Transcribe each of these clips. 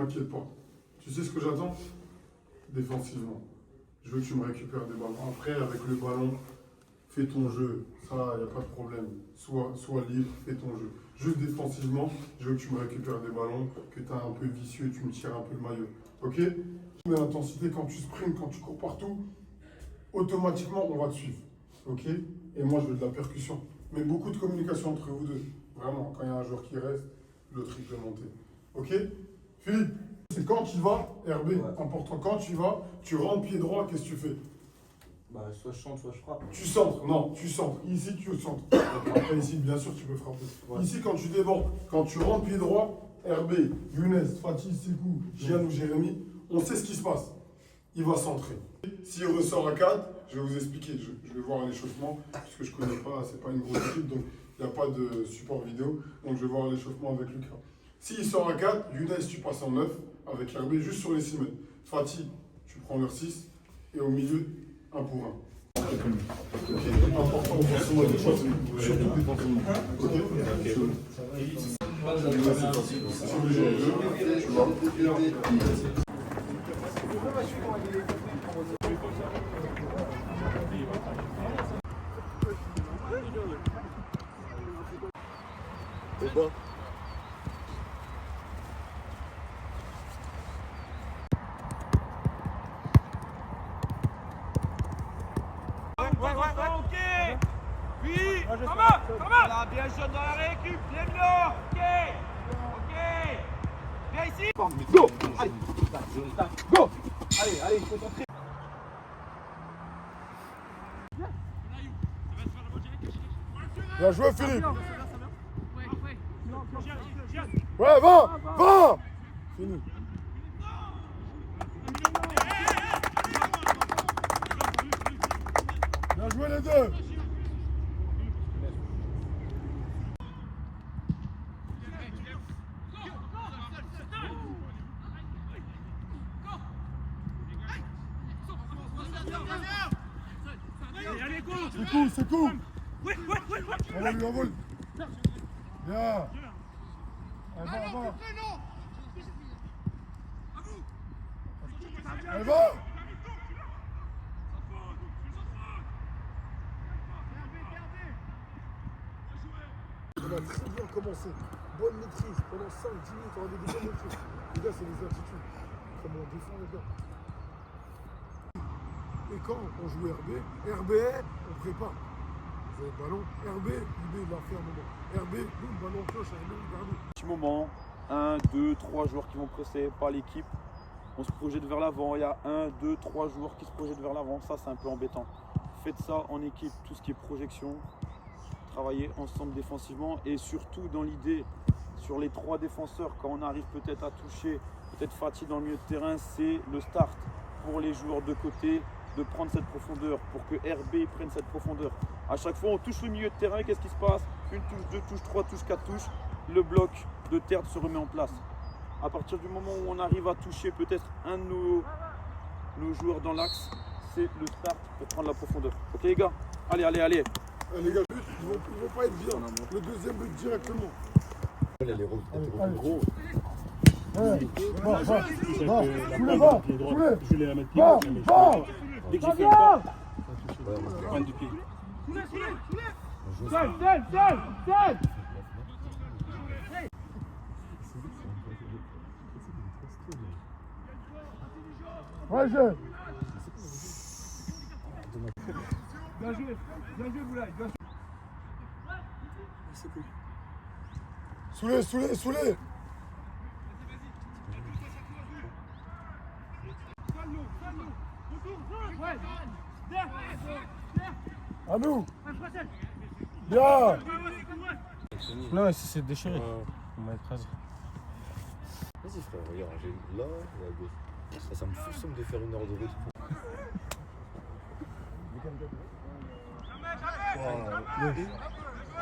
m'inquiète pas. Tu sais ce que j'attends? Défensivement. Je veux que tu me récupères des ballons. Après, avec le ballon, fais ton jeu. Ça, il n'y a pas de problème. Sois libre, fais ton jeu. Juste défensivement, je veux que tu me récupères des ballons, que tu es un peu vicieux, tu me tires un peu le maillot. Ok? Mais l'intensité, quand tu sprints, quand tu cours partout, automatiquement, on va te suivre. Ok? Et moi, je veux de la percussion. Mais beaucoup de communication entre vous deux. Vraiment, quand il y a un joueur qui reste, l'autre il peut monter. Ok? Philippe, c'est quand tu vas, RB, important, quand tu vas, tu rentres pied droit, qu'est-ce que tu fais? Bah, soit je chante, soit je frappe. Tu centres, non, tu centres. Ici, tu centres. Après, ici, bien sûr, tu peux frapper. Ouais. Ici, quand tu débordes, quand tu rentres pied droit, RB, Younes, Fatih, Sekou, Gian ou Jérémy, on sait ce qui se passe. Il va centrer. S'il ressort à 4, je vais vous expliquer. Je vais voir à l'échauffement, puisque je ne connais pas, c'est pas une grosse équipe, donc il n'y a pas de support vidéo. Donc je vais voir à l'échauffement avec Lucas. S'il sort à 4, Younes, tu passes en 9 avec RB juste sur les 6 mètres. Fatih, tu prends leur 6 et au milieu, 1 pour 1. Ok, important forcément des choses, surtout défensivement. Ok, c'est facile. Si vous jouez le jeu, tu vois. Au bas. Ok. Oui. Voilà, bien jaune dans la récup. Lève-le. Ok. Viens ici. Go. Allez. Go. Allez, concentré. Bien joué, Philippe. Ouais, va. Fini. Bien joué les deux. C'est cool. Allez, envole. Bien. Va. Allez, va. On a très bien commencé. Bonne maîtrise. Pendant 5-10 minutes, on avait des bonnes maîtrises. Les gars, c'est les attitudes. Comment on défend les gars. Et quand on joue RB, on prépare. Vous avez le ballon, RB, il va faire un moment. RB, boum, ballon en cloche, RB, regardez. Petit moment, 1, 2, 3 joueurs qui vont presser par l'équipe. On se projette vers l'avant, il y a 1, 2, 3 joueurs qui se projettent vers l'avant. Ça, c'est un peu embêtant. Faites ça en équipe, tout ce qui est projection. Travailler ensemble défensivement et surtout dans l'idée sur les 3 défenseurs, quand on arrive peut-être à toucher, peut-être Fatih dans le milieu de terrain, c'est le start pour les joueurs de côté de prendre cette profondeur, pour que RB prenne cette profondeur. À chaque fois, on touche le milieu de terrain, qu'est-ce qui se passe? Une touche, 2 touches, 3 touches, 4 touches, le bloc de terre se remet en place. À partir du moment où on arrive à toucher peut-être un de nos joueurs dans l'axe, c'est le start pour prendre la profondeur. Ok les gars? Allez. Les gars, ils vont pas être bien. Le deuxième but directement. Elle est gros. Je vais la mettre pied. Dès que j'ai fait le pas, pointe du pied. Seul. Ouais, je. Bien joué, Boulaye. Soulé. À nous. Bien. Non, si c'est déchiré, on m'a écrasé. Vas-y frère, regarde, j'ai là et à gauche. Ça me fout de faire une heure de route.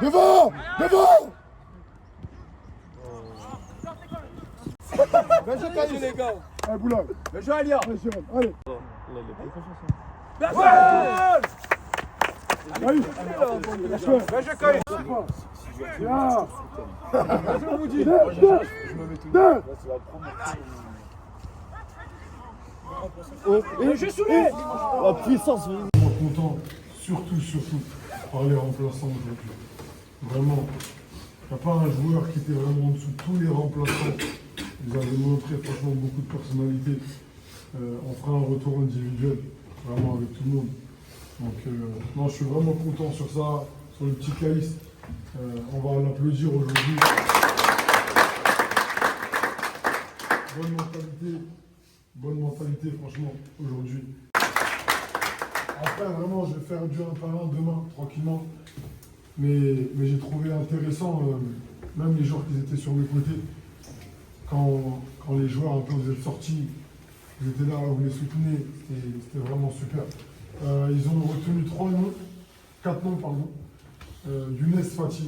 Devant. Bien joué, les gars. Allez, Boulaye. Bien joué, Alia. Allez. Bien joué. Caïs. Bien joué, Caïs. Bien. Je vous dis. Et je soulève. La puissance. Vraiment content, surtout, par les remplaçants aujourd'hui. Vraiment, il n'y a pas un joueur qui était vraiment en dessous. Tous les remplaçants, ils avaient montré franchement beaucoup de personnalité. On fera un retour individuel, vraiment avec tout le monde. Donc, non, je suis vraiment content sur ça, sur le petit Caïs. On va l'applaudir aujourd'hui. Bonne mentalité, franchement, aujourd'hui. Après, vraiment, je vais faire du 1 par 1 demain, tranquillement. Mais j'ai trouvé intéressant, même les joueurs qui étaient sur le côté, quand les joueurs, un peu, vous êtes sortis, vous étiez là, vous les soutenez, et c'était vraiment super. Ils ont retenu 4 noms, pardon. Younes Fati,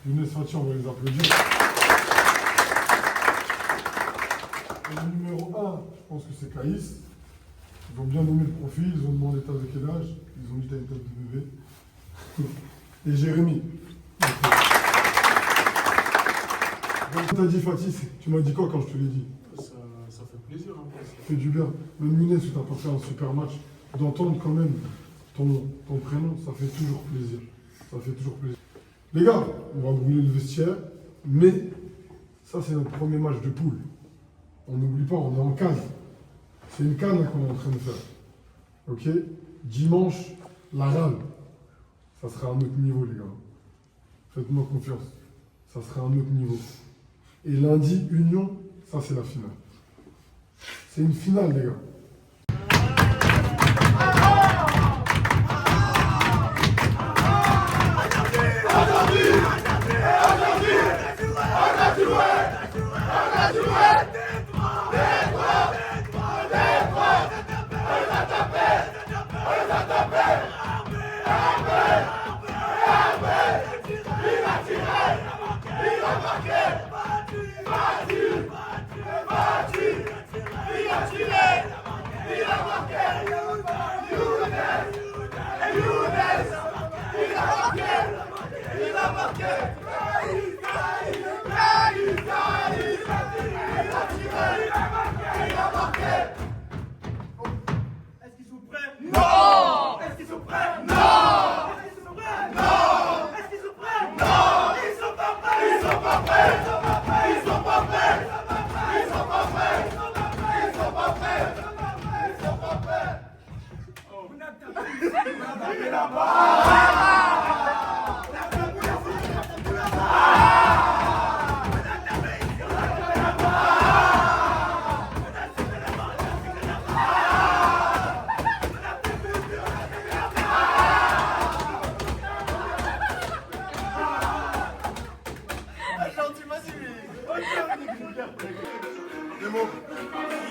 on va les applaudir. Et le numéro 1, je pense que c'est Caïs. Ils ont bien nommé le profil, ils ont demandé t'as de quel âge, ils ont dit t'as une tête de bébé. Et Jérémy. Donc, t'as dit Fatih, tu m'as dit quoi quand je te l'ai dit? Ça fait plaisir. Hein, ça fait du bien. Même Younes, tu t'as pas fait un super match. D'entendre quand même ton prénom, ça fait toujours plaisir. Ça fait toujours plaisir. Les gars, on va brûler le vestiaire, mais ça c'est notre premier match de poule. On n'oublie pas, on est en canne. C'est une canne qu'on est en train de faire. Ok? Dimanche, la RAL. Ça sera un autre niveau, les gars. Faites-moi confiance. Ça sera un autre niveau. Et lundi, Union, ça c'est la finale. C'est une finale, les gars.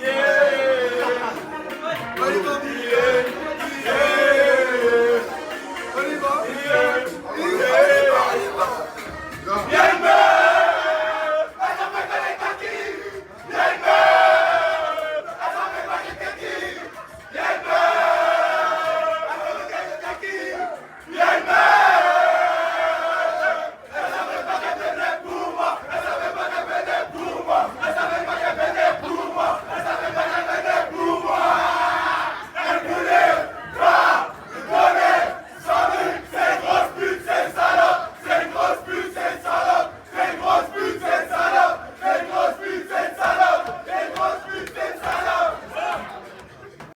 Yeah! Allez,